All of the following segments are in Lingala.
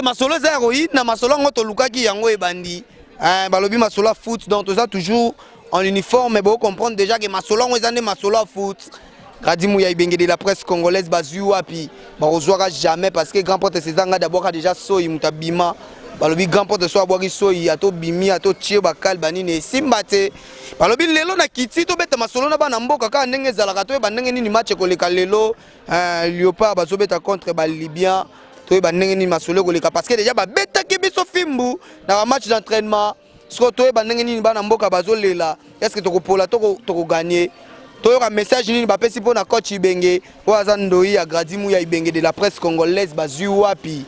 que masolo za héroïne na masolo ngoto lukaki yango e bandi balobi masolo foot donc tout ça toujours en uniforme mais bon comprendre déjà que masolo ngo ezande masolo foot Grady Mouya Ibenge de la presse congolaise bazui wapi ba ozwaka jamais parce que grand porte Césanga d'abord a déjà soyi mutabima balobi grand porte so abwaki soyi ato bimi ato tie bakal banini simbate balobi lelo na kiti to beta masolo na bana mboka ka ndenge zalaka to ba ndenge nini match koleka lelo Léopard bazobeta contre ba Libyen to ba ndenge nini masolo koleka parce que déjà ba beta ki biso fimbu na match d'entraînement so to ba ndenge nini bana mboka bazolela est-ce que to kopola to gagner un message ni bapesi pour na coach Ibenge pour azandoi ya Grady Mouya Ibenge de la presse congolaise bazui wapi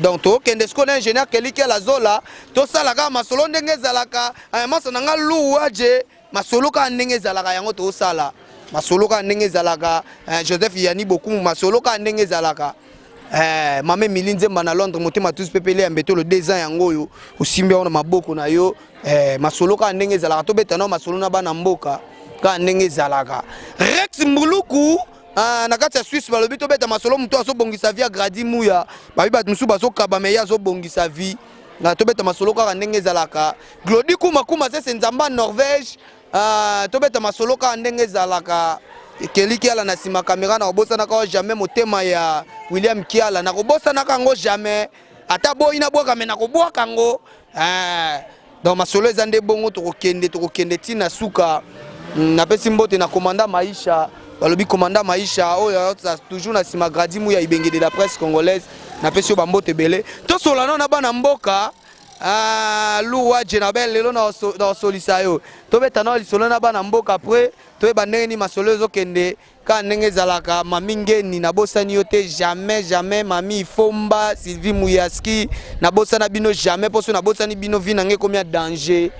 donc to kende sko na ingénieur keliki la zola to sala ka masolo ndenge zalaka maso nanga luwaje masolo ka ndenge zalaka yango to sala masolo ka ndenge zalaka Joseph Yani beaucoup masolo ka ndenge zalaka mame milinze mbana Londres motema tous pepele ambeto le 2 ans yango yo osimbi ona maboko na yo masolo ka ndenge zalaka to betana masolo na bana mboka ka ndenge zalaka Rex Mbuluku na kati ya Suisse balobi to beta masolo muto aso bongisa vie Grady Mouya babi bat musu baso kabame ya zo bongisa vie na to beta masolo ka ndenge zalaka Glody Kuma se nzamba Norvège to beta masolo ka ndenge zalaka keliki ala na sima kamera na kobosa na ka jamais motema ya William Kiala na kobosa na kango jamais ata boyi na boka me na kobwaka kango donc masolo ezande bongo to kokende tina suka na pesi mbote na commandant Maïcha balobi commandant Maïcha oyo toujours na sima Grady Mouya Ibenge de la presse congolaise na pesi ba mbote belé to solano na bana mboka luwa jenabel lelo na solisa yo to betana lisolo na bana mboka après to ba ndenge ni masolo zo kende ka ndenge zalaka mamingeni na bosani yo te jamais mami Fomba Sylvie Mouyaski na bosana bino jamais poso na bosani bino vina nge combien danger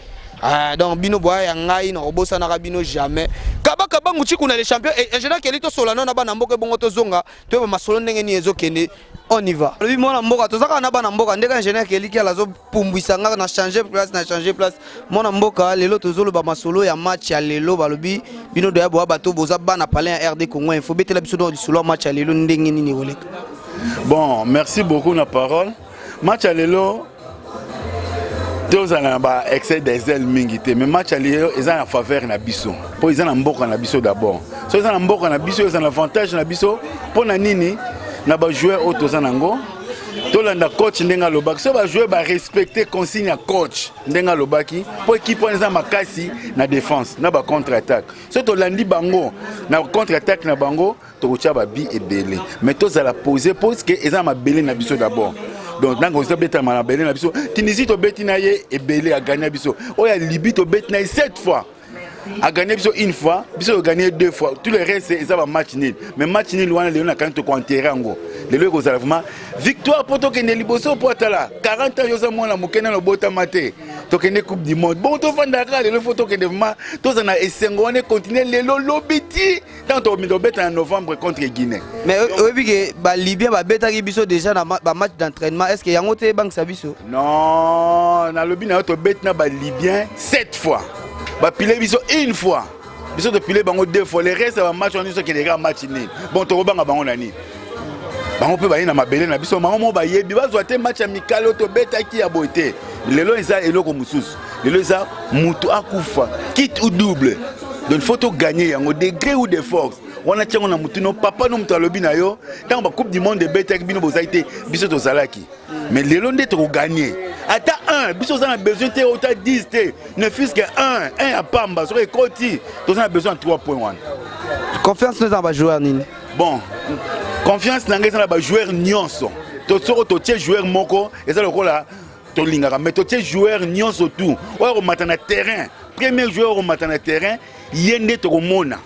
donc bino boya ya ngai na obosa na bino jamais kabaka bangu chiku na les champions et je que lito solano na bana mboka bongo to zonga to ba masolo ndenge ni ezokende on y va lui mona mboka to zaka na bana mboka ndeka ingénieur keliki ala zo pumbwisa nga na changer place mona mboka lelo to zolo ba masolo ya match ya lelo balobi bino doya boya bato boza bana palais ya RD Congo il faut betela biso do solo match ya lelo ndenge nini oleka. Bon, merci beaucoup na parole. Match ya lelo tous en bas excès des ailes mingité mais match allié ils ont en faveur na biso pour ils ont en mboka na biso d'abord so ils ont en mboka na biso ils ont avantage na biso pour na nini na ba joueur auto zanango to landa coach ndenga lobaki so ba joueur ba respecter consigne ya coach ndenga lobaki pour équipe on za makasi na défense na ba contre attaque so to landi bango na contre attaque na bango to kocha ba bi ebele mais to za la poser parce que ils ont ma belé na biso d'abord. Donc dans le beta manabelé na biso Tunisie to beti na ye ebele a gagné biso oya Libye to beti na 7 fois a gagné biso une fois biso a gagné 2 fois tout le reste c'est ça va match nul mais match nul wana le na quand to enterrer ngo le leko za vraiment victoire pour to kende liboso pour tala 40 ans yo za mona mokena no bota maté to kende coupe du monde bon to fandaka le photo kende vraiment to za na esengo on continuer le lobiti tant to mi do beta en novembre contre Guinée mais obi ke ba Libyen ba beta ki biso déjà na ba match d'entraînement est-ce que yango te bank sa biso non na lobi na to bet na ba Libyen 7 fois ba pilé biso une fois biso to pilé bango 2 fois les restes ba match on dit que les gars match nul bon to banga bango nani bango pe ba ina mabele na biso bango mo ba yebi ba zoate match amical to beta ki ya boité lelo eza eloko mususu lelo eza mutu akufa quitte ou double donc faut to gagner yango degré ou de force on a tient on a mutu no papa no mutu alobi na yo tant ba coupe du monde de beta ki bino bozaité biso to zalaki mais lelo nde to gagner ata 1 biso on a besoin te autant 10 te ne fût que 1 à pamba sur ekoti to on a besoin 3.1 confiance dans ba joueur nini bon confiance na ngeza na ba joueur nyonso to soko to tie joueur moko eza lokola to lingaka mais to tie joueur nyonso tout o remata na terrain premier joueur remata na terrain yende to komona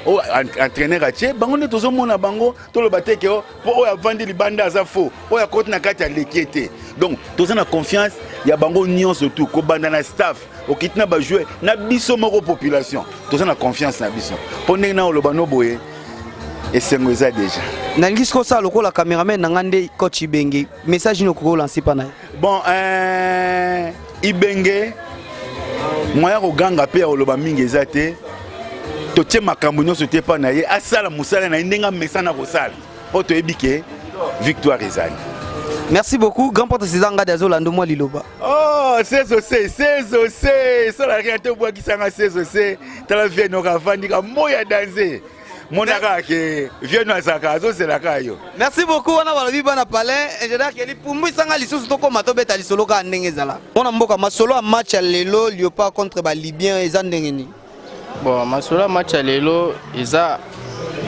o entraîneur atie bango ne tozo mona bango to lo bateke o po o avandi libanda za faux o ya koti na kati ya lekiete donc toza na confiance ya bango nyonso tout ko banda na staff o kitna ba jouer na biso moko population toza na confiance na biso po ndenge na oloba no boye esengo eza déjà nangi sko sa lokola cameraman nangande coach Ibenge message no ko lancer pa na bon Ibenge moya ko ganga pe oloba mingi eza te to tie makambo nyonso te pa na ye asala musala na ndenga mesana ko sala po to ebike victoire ezali Merci beaucoup. Grand porte Césanga d'Azolando moi Liloba. Oh, c'est aussi. Ça la réalité bois qui s'en a c'est aussi. T'as la vie no ravandi ka moya danser. Mon aka que vieux no saka zo c'est la kayo. Merci beaucoup. On a balobi bana palais. Ingénieur Kelly pour moi sanga lisusu to ko mato beta lisolo ka ndenge zala. On a mboka masolo a match à lelo Léopard contre ba Libyen eza ndenge ni. Bon, masolo match à lelo eza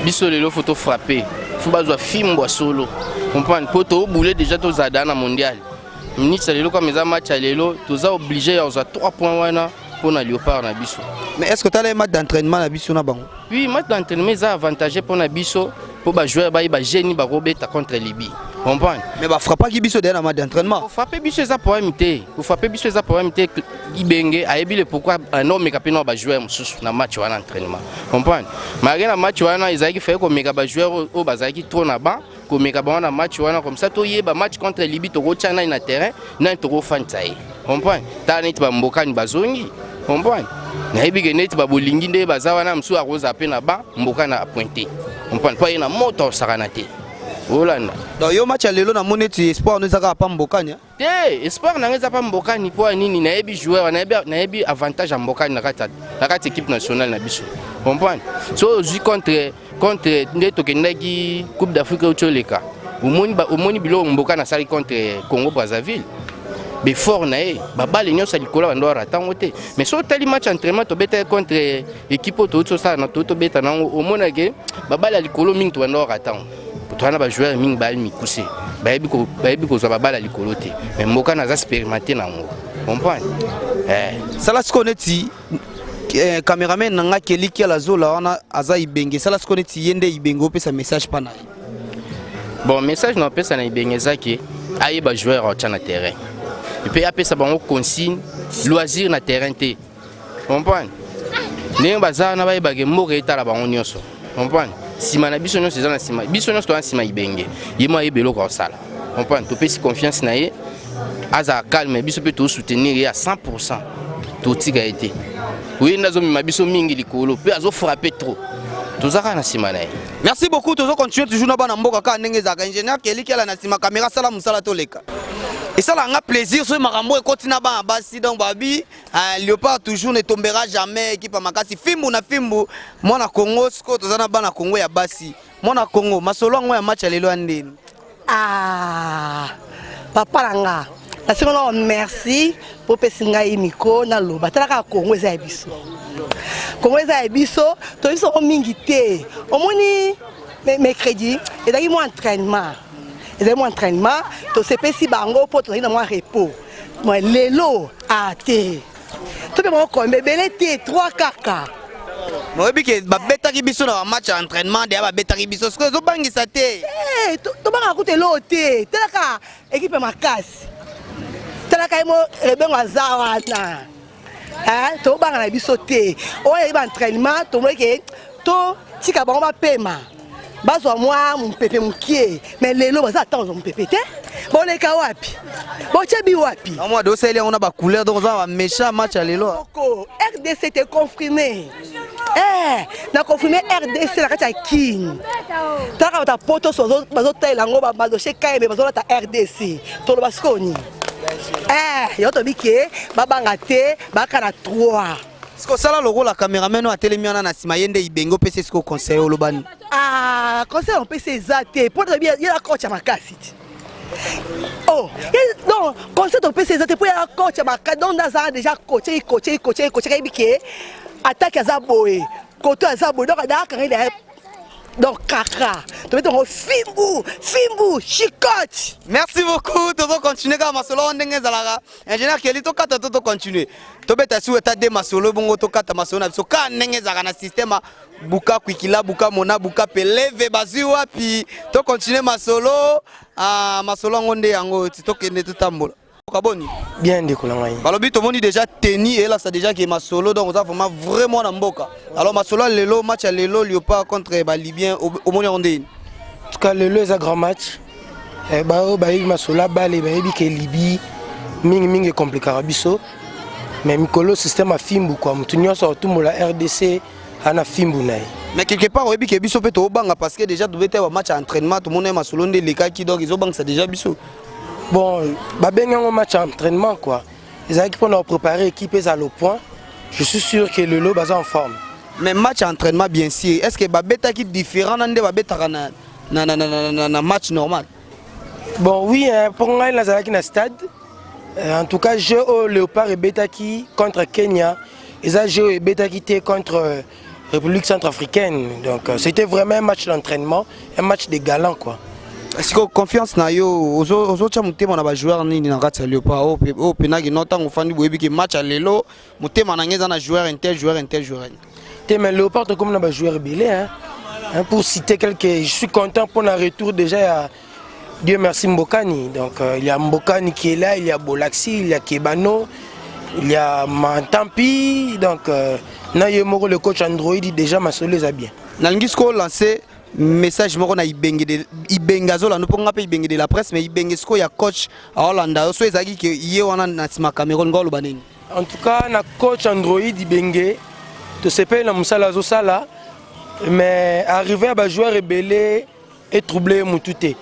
biso lelo photo frapper. Faut bazwa film bo solo. Comprendre poto bouler déjà to zada na mondial. Minute lelo comme eza match à lelo, to za obligé ya 3 points wana pour na Léopard na biso. Mais est-ce que tu as les matchs d'entraînement na biso na bango? Oui, match d'entraînement est avantagé pour na biso pour ba joueur ba génie ba robeta contre Libye. Comprendre? Mais ba frappa ki biso derrière match d'entraînement. Pour frapper biso ça pour imiter. Pour frapper biso ça pour imiter Ibenge a ebi le pourquoi un homme capitaine ba joueur mususu na match wana entraînement. Comprendre? Mais na match wana ezaki fait ko meka ba joueur au bazaki trop na ba ko meka ba na match wana comme ça to yeba match contre Libye to ko tchana na terrain na to ko fantai. Comprendre? Tani ba mboka ni bazongi. Comprendre? Na ebi genet ba bolingi nde bazawa na msu aroza pe na ba mboka na pointer. Comprendre? Pas na moto sakanate. Olanda. Donc yo match à lelo na moneti espoir nous zaka pa mbokanya. Espoir na ngeza pa mbokani po nini na ebi joueur na ebi avantage à mbokani na kati équipe nationale na biso. Comprendre? So ju contre ndeto kendaki Coupe d'Afrique au Tcholeka. Omoni bilo mboka na sali contre Congo Brazzaville. Be fort na e ba bale nyosa likolo ba ndora tango te. Mais so tali match entraînement to beta contre équipe to ça na to beta na omona ke ba bale likolo mingi to ndora tango. Twana ba joueur mingi ba mi couser bayebi ko za babala likolo te mais mboka na za expérimenter na ngo comprendre sala skoneti cameraman nanga keliki ala zola wana aza Ibenge sala skoneti yende Ibenge opesa message pa na bon message na pesa na Ibenge zaki aye ba joueur au na terrain et puis apesa bango consigne loisir na terrain te comprendre ne baza na ba yebage mboka etala bango nyonso comprendre sima na biso nyonso eza na sima biso nyonso to na sima Ibenge yemo ayebelo ko sala comprendre to pesi confiance na ye aza calme biso pe to soutenir ye à 100% to tika été oui ndazo mi biso mingi likolo pe azo frapper trop tozaka na sima na ye. Merci beaucoup tozo continuer toujours na bana mboka ka ndenge zaka ingénieur Kelly kala na sima caméra sala musala to leka et ça là un plaisir ce makambo et continue ba basi donc babi Léopard toujours ne tombera jamais équipe makasi fimbu na fimbu mwana Congo sko tozana bana Congo ya basi mwana Congo masolo ngo ya match lelo andeni papa langa na sikono merci pour pesinga imiko na loba talaka Congo za biso Congo za biso to biso o mingi te omoni mercredi et daki mo entraînement to sepesi bango po to ina mo repos moi lelo te to be mo ko mbebele te 3 kaka moi biki ba betaki biso na match entraînement de ba betaki biso ce que zo bangisa te to banga ko te lo te talaka équipe makasi talaka mo rebengo azawa na to banga na biso te o ya ba entraînement to mo ke to tika bango ba pema bazwa moi mon pépé mukie mais lelo baza attendre mon pépé te bon les kawapi bon chebi wapi moi do sele on a ba couleur donc ça va méchant match à lelo RDC te confirmé na confirmé RDC la kati king taka ta poto sozo bazo tela ngo bazo cheka ebe bazo ta RDC to lo baskoni yo to bike babanga te bakana 3 Est-ce que ça là le rôle la caméraman a télémiana na sima yende Ibenge PC ce que conseil au lobani conseil on peut s'exater pour bien il y a coach à makasi non conseil on peut s'exater pour il y a coach à makasi donc dans déjà coaché bike attaque à Zaboé côté à Zaboé donc donc kaka tu mets fimbu chicote. Merci beaucoup tu vas continuer comme masolo ndenge zalaka ingénieur Kelly to kata to continuer to beta su eta de masolo bongo to kata masolo na biso ka ndenge zalaka na système buka kwikila buka mona buka peleve bazu wapi to continuer masolo masolo ngonde yango to kende to tambola kaboni bien décollé. Balobi to moni déjà teni et là ça déjà qui est masolo donc ça vraiment na mboka. Alors masolo lelo match à lelo Léopard contre ba Libyen au moni ondé. En tout cas lelo est un grand match. Masolo balé ke Libye mingi compliqué biso. Mais mikolo système a fimbu quoi. Mutunyo surtout la RDC ana fimbu naï. Mais quelque part oyebi ke biso pe to banga parce que déjà devait être un match à entraînement tout monde masolo ndé les cas qui donc ils ont bang ça déjà biso. Bon, un match d'entraînement quoi. Les équipes ont préparé l'équipe à le point. Je suis sûr que le lot est en forme. Mais match d'entraînement bien sûr. Est-ce que babeta équipe différent dans match normal? Bon oui, pour moi il y a un stade. En tout cas, jeu au Léopard et Betaki contre Kenya. Ils ont joué Betaki contre République centrafricaine. Donc c'était vraiment un match d'entraînement, un match de galants quoi. Est-ce que confiance na yo aux autres mutema na ba joueur ni na kati Léopard au penagi notant ofandi boyebi que match à lelo mutema na ngeza na joueur inter. Mais Léopard comme na ba joueur belé hein. Pour citer quelques, je suis content pour un retour déjà à Dieu merci Mbokani. Donc il y a Mbokani qui est là, il y a Bolaxi, il y a Kebano, il y a Mantampi. Donc Nayemoro le coach Android déjà m'a solé ça bien. Nalngisko lancé message moko na ibengazo la no ponga pe ibenge de la presse mais ibengesko ya coach a Hollanda so ezaki ke ye wana na sima Cameroun ngolo baneni. En tout cas na coach Android ibenge to sepe na musala zo sala mais arrivé à joueur rebelle et troublé Moutouté.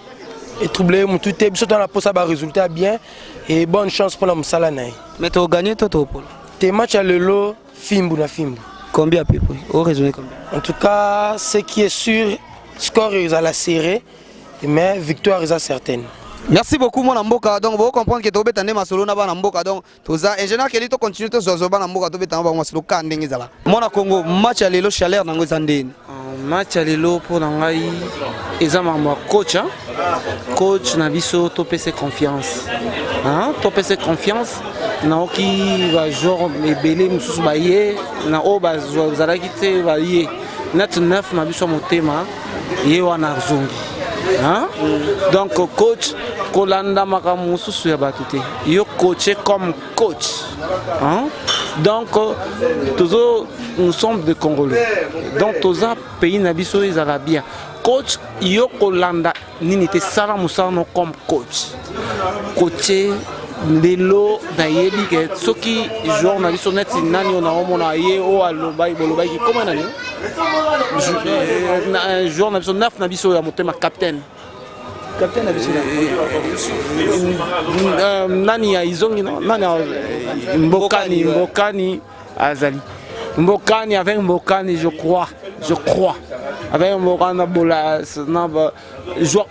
Et troublé Moutouté biso dans la poste à résultat bien et bonne chance pour la musala naï. Mais tu as gagné toi Paul. Tes matchs à lelo fimbu na fimbu. Combien à peu près? Au raisonné combien? En tout cas, ce qui est sûr, score est à la serré, mais victoire est certaine. Merci beaucoup mon amboka. Donc vous comprenez que tu as besoin masolo na ba amboka donc toza ingénieur que tu continues to zozo ba amboka to besoin ba masolo ka ndenge zala. Mona Congo match à lelo chaleur nango zandeni. Match à lelo pour nangai ezama moi coach hein? Coach na biso to pese confiance. Hein? To pese confiance na oki va jouer ebele mususu ba ye na o ba zalaki te ba ye. Net 9 na biso motema ye wana zongi. Hein? Donc coach kolanda makamu susu ya batute yo coaché comme coach hein? Donc toujours nous sommes des Congolais donc tous un pays nabiso ils arabia coach yo kolanda nini te sala musano comme coach coaché lelo na yebi ke soki joueur na biso net nani on a omona ye o alobai bolobai comment nani joueur na biso 9 na biso ya motema capitaine nani ya izongi no nani Mbokani azali Mbokani avec Mbokani je crois avec Mbokani bola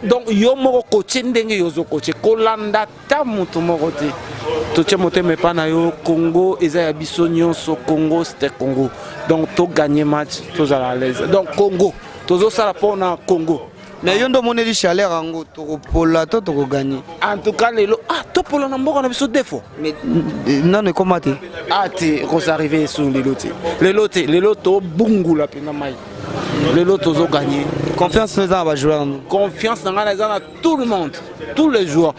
donc yo moko coaché ndenge yozo coaché kolanda ta mutu moko te toche motema pa na yo Congo eza ya biso nyonso Congo c'était Congo donc to gagner match to à l'aise donc Congo tozo sala pona Congo. Mais yondo moneli chaleur ango to pola to gagner. En tout cas lelo to pola na mboka na biso défaut. Mais non ne comment te? Te qu'on arrivé sur les lots bungula pena mai. Les lots tozo gagner. Confiance nous en va jouer. Confiance dans tout le monde, tous les joueurs.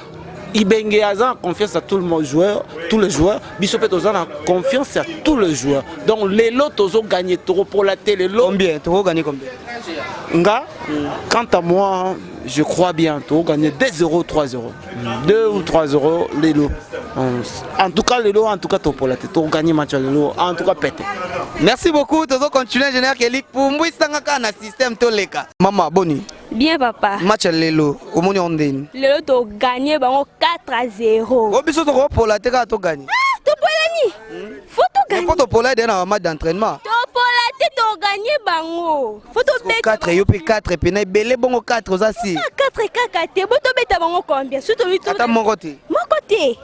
Ibenge a confiance à tout le monde tous les joueurs. Bisopé a confiance à tous les joueurs. Donc les lots tozo gagner trop pour la télé. Combien? Tu gagner combien? Nga, quant à moi, je crois bientôt gagner 2-0, 3-0. 2 ou 3-0 les lots. En tout cas les lots, en tout cas pour la tête, gagner match les lots, en tout cas pété. Merci beaucoup, tu continuer ingénieur Kelly pour moi c'est un système toleka. Maman boni. Bien papa. Match lelo, au moni ondeni. Lelo to gagner bango 4-0. O biso to pour la teka to gagner. To polani. Faut to gagner. Faut to pola dans match d'entraînement. To pola te to gagner bango. Faut to bet 4 yo pe 4 pe na belé bango 4 za si. 4 kaka te, bo to beta bango combien? Surtout lui to. Ata mon côté. Mon côté.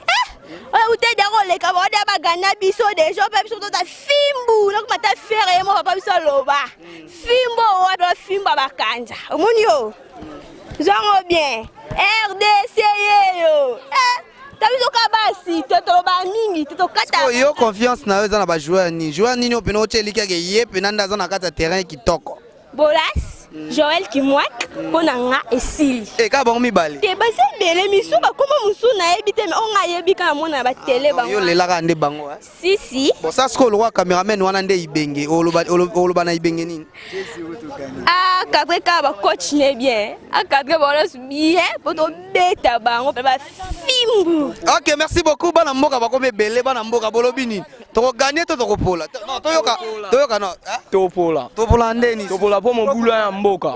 Ou te daro le ka boda ba gagner biso déjà pa biso to ta fimbu, na kuma ta faire mo papa biso loba. Fimbo wa ba fimba ba kanja. Omoni yo. Zongo bien. RDC yo. T'as vu kabasi, to ba mingi, to kata. Yo confiance na eux na ba joueur ni no peno chelika ke ye penanda za na kata terrain kitoko. Bolas Joël Kimwak ponanga esili. Ka bango mibale. Te basi bele misu ba koma musu na ebite me onga yebika mona ba télé bango. Yo lelaka nde bango. Si. Bon ça ce que le roi cameraman wana nde ibenge oloba na ibenge nini. Cadre ka ba coach ne bien. Cadre ba bien pour to beta bango ba fimbu. OK, merci beaucoup bana mboka ba kome belé bana mboka bolobini. to gagner to pola non toyoka non topola ndeni topola po mobulu ya mboka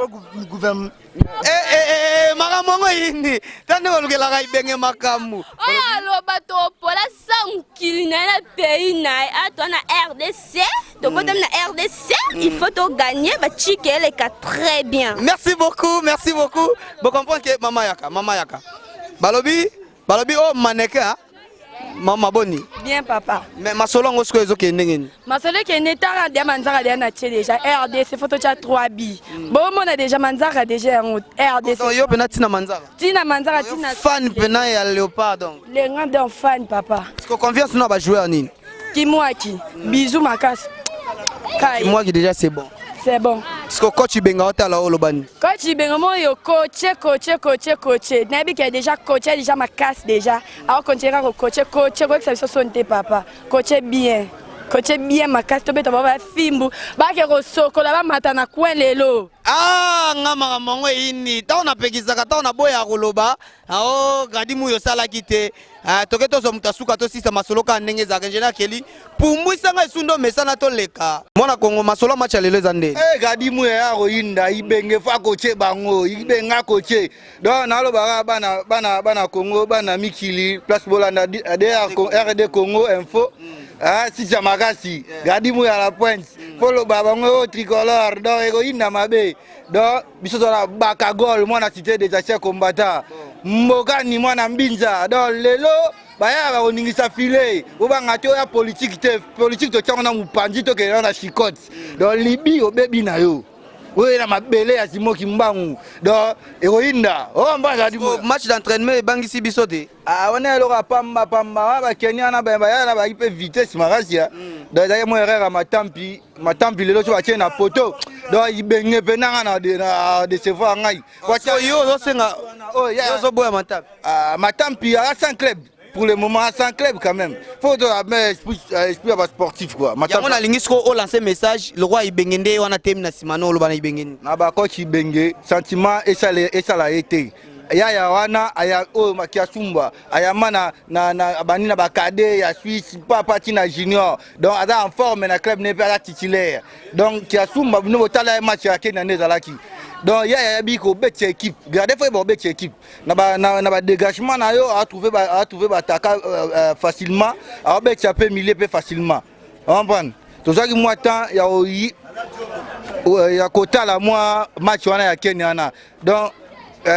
makambo yini tande balukela ibenge makamu oyo aloba topola sankili na na pays na ato na RDC tobota na RDC il faut to gagner ba chikele ka très bien. Merci beaucoup bon comprendre que mama yaka balobi oh maneka Maman Boni. Bien papa. Mais ma solongo ce que ezo kendengeni. Ma solongo qui n'est pas déjà manzara déjà RDC photo chat 3B. Bon on a déjà manzara déjà en RDC. Donc yo pena tina manzara. Tina manzara tina fan pena ya léopard donc. Les grands fan papa. Est-ce que confiance na ba joueur nini? Kimwaki. Bisous Makas. Kai. Moi qui déjà c'est bon. C'est bon. Est-ce que coach Benga otala olobani? Coach Benga mo yo coach. Nabi qui a déjà coaché déjà ma casse déjà. Alors continuer à coacher quoi que ça soit sonné papa. Coacher bien ma casse to beta baba fimbu. Ba ke ko soko la ba mata na coin lelo. Ah ngama mongo ini. Ta ona pekisaka ta ona boya koloba. Ah gadimu yo sala kite. Toke to zo mutasuka to sisa masolo ka ndenge za kenjena keli. Pumbwisa nga isundo mesana to leka. Mona Kongo masolo match lelo zande. Gadimu ya royinda ibenge fa coacher bango, ibenga coacher. Donc nalo bana Congo bana mikili place bolanda RD Congo info. Si Jamakasi, Gadimu ya la pointe. Follow babango tricolore donc egoinda mabe. Donc biso la bakagol moi na cité des anciens combattants. Mbokani moi na mbinza. Donc lelo baya ba oningisa filet. Obanga to ya politique to tanga mupanzi to ke na chikote. Donc libi obebi na yo. Oui, la mabele ya Simoki Mbangu. Donc egoinda. Oh mbanga Gadimu. Match d'entraînement et bangisi bisote. Ah on est alors pamba ba Kenya na ba na ba ipe vitesse marasia. Donc d'ailleurs moi erreur à matampi lelo so ba na poto. Donc ibenge penanga na de sevoir ngai. Wacha yo zo senga. Oh ya zo boya matampi. Ah matampi à 100 club. Pour le moment à 100 club quand même. Faut esprit sportif quoi. Yango na lingisko o lancer message le roi ibengende wana tem na simano lo bana ibengende. Na ba coach ibenge sentiment et ça l'a été. Ya wana aya o makia sumba aya mana na bani na bakade ya Suisse pas parti na junior donc ada en forme na club n'est pas titulaire donc kia sumba no tala match ya Kenya nezalaki donc ya biko bet équipe garder faut bon bet équipe na ba dégagement na yo a trouver ba attaquer facilement a bet ya peut milieu peu facilement on comprend tout ça qui moi temps ya kota la moi match wana ya Kenya na donc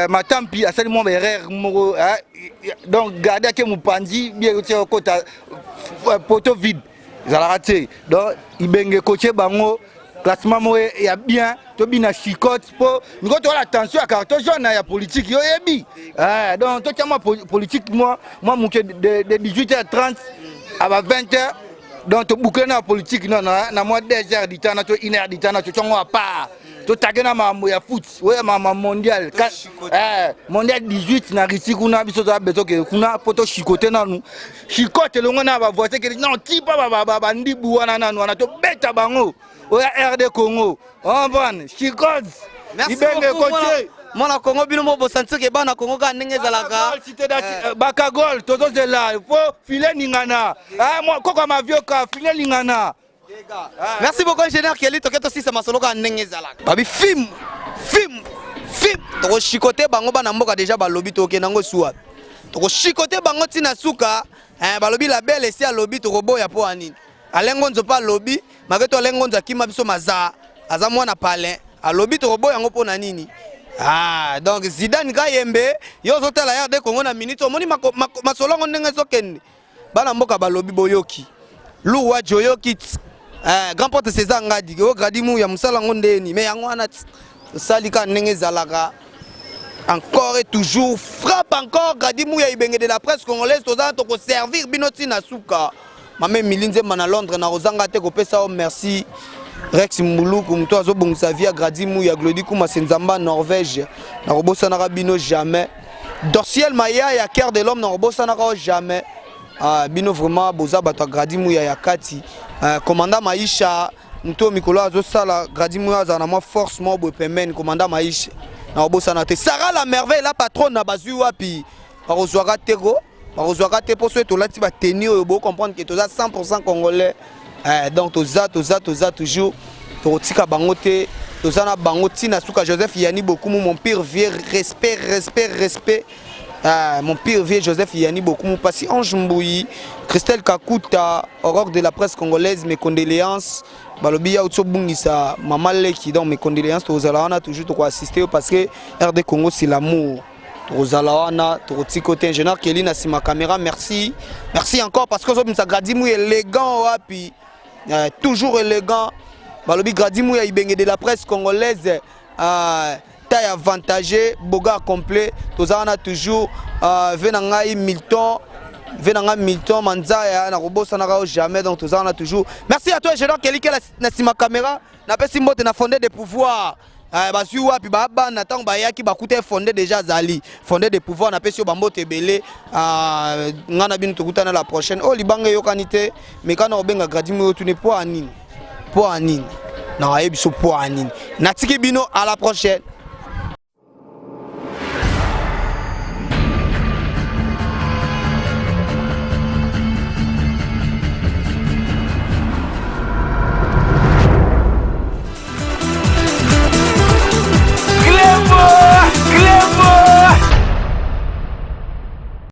matampi asali mo erreur moko donc garder que mupanzi bien côté poto vide ça l'a raté donc ibenge coacher bango classement mo ya bien to bina chicote pour nous to la tension à carton jaune ya politique yo yebi donc to tellement politique moi de 18h30 à 20h donc to boucler na politique non na moi 2h du temps na to 1h du temps na to tongo à part to tagena mambo ya foot ouais mama mondial mondial 18 na Russie kuna biso za beto ke kuna poto chicote nanu chicote longo na ba voice ke non ti pa ba ndibu wana nanu wana to beta bango ouais RD Congo on bon chicote ibenge coaché mona Congo bino mo bosanti ke bana Congo ka ndenge zalaka cité bakagol tozo de là faut filer ningana moi koko ma vieux ka filer ningana. Merci beaucoup ingénieur Kelly toketo sisa masolo ka ndenge zalaka babi film to chicoter bango bana mboka déjà balobi to ke nango suwa to chicoter bango tina suka balobi la belle esi alobi to boya po anini alengo nzopa lobi maketo alengo nzakima biso maza aza mwana pale alobi to boya ngo po na nini. Donc Zidane Kayembe yo zotala ya de Congo na minute omoni masolongo ndenge zokende bana mboka balobi boyoki luwa joyoki grand porte César ngadi o Gadimu ya musala ngondeni mais yango wana salika ndenge zalaka encore et toujours frappe encore Gadimu ya ibenge de la presse congolaise toza to ko servir binoti na suka mame milinze mana Londres na rozanga te ko pesa o merci Rex Mbuluku mto azobongisa via Gadimu ya Glody Kuma Senzamba Norvège na robosa na bino jamais Dorciel Maya ya Cœur de l'homme na robosa na jamais bino vraiment boza bato Gadimu ya yakati commandant Maisha mto mikolo azosala Gadimu ya za na moi force mo bo pemene commandant Maisha na robosa na te Sarah la merveille la patronne na bazui wapi arozwaka teko bakozwaka te mpo soki tolati bateni oyo bocomprendre ke toza 100% congolais. Donc toza toujours tokotika bango te, toza na bango ntina suka Joseph Yani Bokumu, mon pire vieux, respect. Mon pire vieux Joseph Yani Bokumu, Passi Ange Mbouyi, Christelle Kakuta, Aurore de la presse congolaise, mes condoléances. Balobi ya utsobungisa Mama Leki, donc mes condoléances. Tozalawana toujours to assister parce que RD Congo c'est l'amour. Tozalawana, Totikote ingénieur Kelly na sima caméra, merci encore parce que ça Gradimou élégant wapi, toujours élégant. Balobi Gradimou ya ibenge de la presse congolaise. Taille avantagée, boga complet, tozana toujours venangai Milton Manzaya na robosa na jamais, donc tozana toujours. Merci à toi ingénieur Kelly na sima caméra, na pesi mbote na fondé de pouvoir. Basi wapi baba na tango bayaki bakute fondé déjà zali fondé de pouvoir na pesi bambote belé ngana binu tukutana la prochaine oh libanga yokanite mekana obenga Gradimou tu ne po anine na ebiso po anine natiki bino à la prochaine.